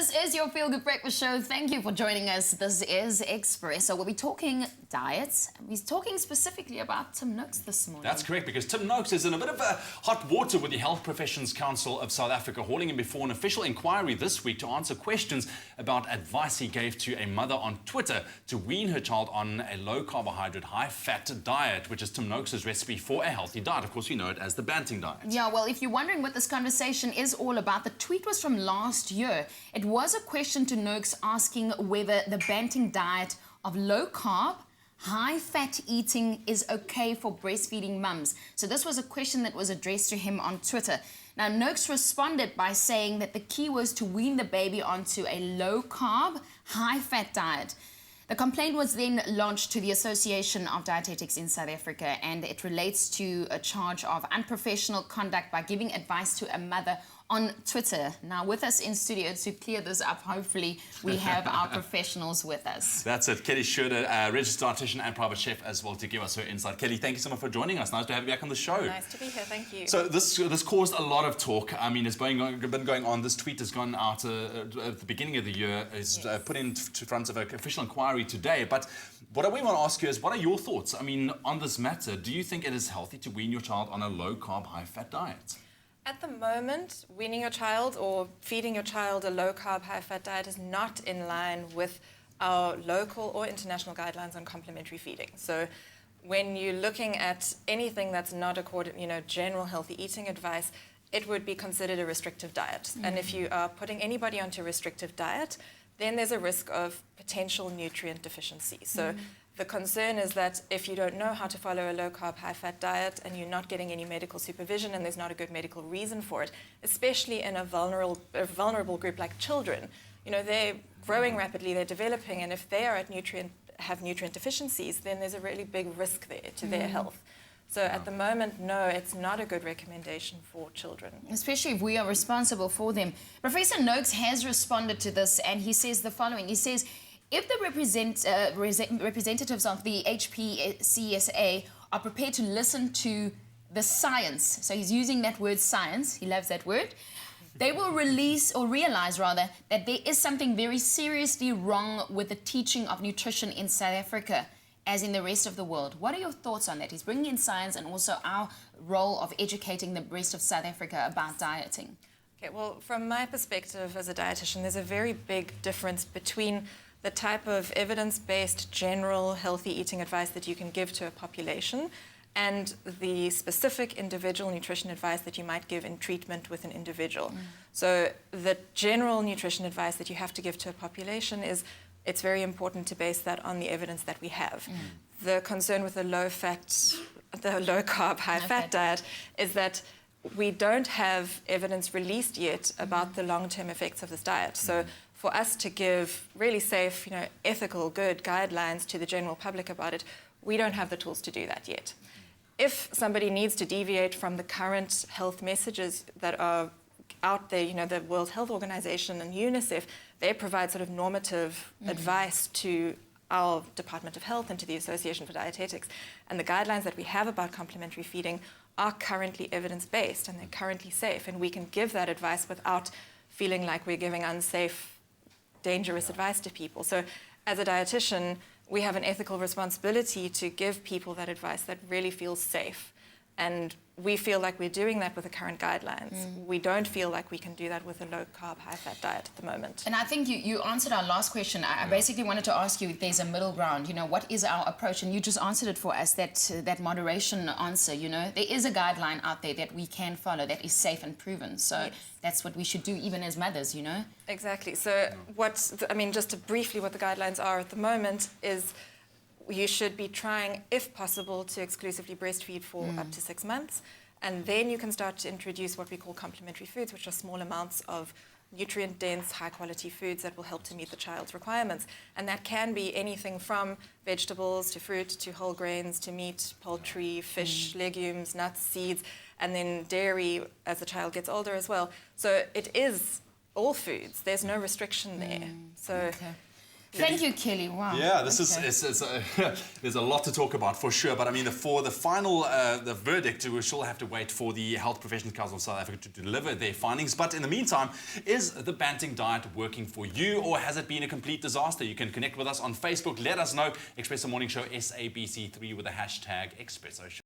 This is your Feel Good Breakfast Show. Thank you for joining us. This is Expresso. We'll be talking diets. We're talking specifically about Tim Noakes this morning. That's correct, because Tim Noakes is in a bit of hot water with the Health Professions Council of South Africa, hauling him before an official inquiry this week to answer questions about advice he gave to a mother on Twitter to wean her child on a low-carbohydrate, high-fat diet, which is Tim Noakes' recipe for a healthy diet. Of course, you know it as the Banting diet. Yeah, well, if you're wondering what this conversation is all about, the tweet was from last year. It was a question to Noakes asking whether the Banting diet of low-carb, high-fat eating is okay for breastfeeding mums. So this was a question that was addressed to him on Twitter. Now, Noakes responded by saying that the key was to wean the baby onto a low-carb, high-fat diet. The complaint was then launched to the Association of Dietetics in South Africa, and it relates to a charge of unprofessional conduct by giving advice to a mother on Twitter. Now, with us in studio to clear this up, hopefully, we have our professionals with us. That's it. Kelly Schroeder, registered dietitian and private chef as well, to give us her insight. Kelly, thank you so much for joining us. Nice to have you back on the show. Nice to be here, thank you. So this caused a lot of talk. I mean, it's been going on. This tweet has gone out at the beginning of the year. It's put into front of an official inquiry today. But what we want to ask you is, what are your thoughts? I mean, on this matter, do you think it is healthy to wean your child on a low-carb, high-fat diet? At the moment, weaning your child or feeding your child a low-carb, high-fat diet is not in line with our local or international guidelines on complementary feeding. So when you're looking at anything that's not according, general healthy eating advice, it would be considered a restrictive diet. And if you are putting anybody onto a restrictive diet, then there's a risk of potential nutrient deficiency. So the concern is that if you don't know how to follow a low-carb, high-fat diet and you're not getting any medical supervision and there's not a good medical reason for it, especially in a vulnerable group like children, they're growing rapidly, they're developing, and if they are have nutrient deficiencies, then there's a really big risk there to their health. So at the moment, no, it's not a good recommendation for children. Especially if we are responsible for them. Professor Noakes has responded to this, and he says the following. He says, if the representatives of the HPCSA are prepared to listen to the science, so he's using that word science, he loves that word, they will realize that there is something very seriously wrong with the teaching of nutrition in South Africa, as in the rest of the world. What are your thoughts on that? He's bringing in science and also our role of educating the rest of South Africa about dieting. Okay, well, from my perspective as a dietitian, there's a very big difference between the type of evidence-based general healthy eating advice that you can give to a population and the specific individual nutrition advice that you might give in treatment with an individual. So the general nutrition advice that you have to give to a population it's very important to base that on the evidence that we have. The concern with the low-carb, high-fat diet is that we don't have evidence released yet about the long-term effects of this diet. So for us to give really safe, ethical, good guidelines to the general public about it, we don't have the tools to do that yet. If somebody needs to deviate from the current health messages that are out there, the World Health Organization and UNICEF, they provide sort of normative advice to our Department of Health and to the Association for Dietetics. And the guidelines that we have about complementary feeding are currently evidence-based and they're currently safe. And we can give that advice without feeling like we're giving unsafe, dangerous advice to people. So as a dietitian, we have an ethical responsibility to give people that advice that really feels safe. And we feel like we're doing that with the current guidelines. We don't feel like we can do that with a low-carb, high-fat diet at the moment. And I think you answered our last question. I basically wanted to ask you if there's a middle ground. What is our approach? And you just answered it for us, that moderation answer. There is a guideline out there that we can follow that is safe and proven. So that's what we should do even as mothers, Exactly. So just to briefly what the guidelines are at the moment is you should be trying, if possible, to exclusively breastfeed for up to 6 months. And then you can start to introduce what we call complementary foods, which are small amounts of nutrient-dense, high-quality foods that will help to meet the child's requirements. And that can be anything from vegetables to fruit to whole grains to meat, poultry, fish, legumes, nuts, seeds, and then dairy as the child gets older as well. So it is all foods. There's no restriction there. Thank you, Kelly. Wow. Yeah, this is there's a lot to talk about for sure. But I mean, for the final the verdict, we still have to wait for the Health Professions Council of South Africa to deliver their findings. But in the meantime, is the Banting diet working for you, or has it been a complete disaster? You can connect with us on Facebook. Let us know. Expresso Morning Show SABC3 with the hashtag Expresso Show.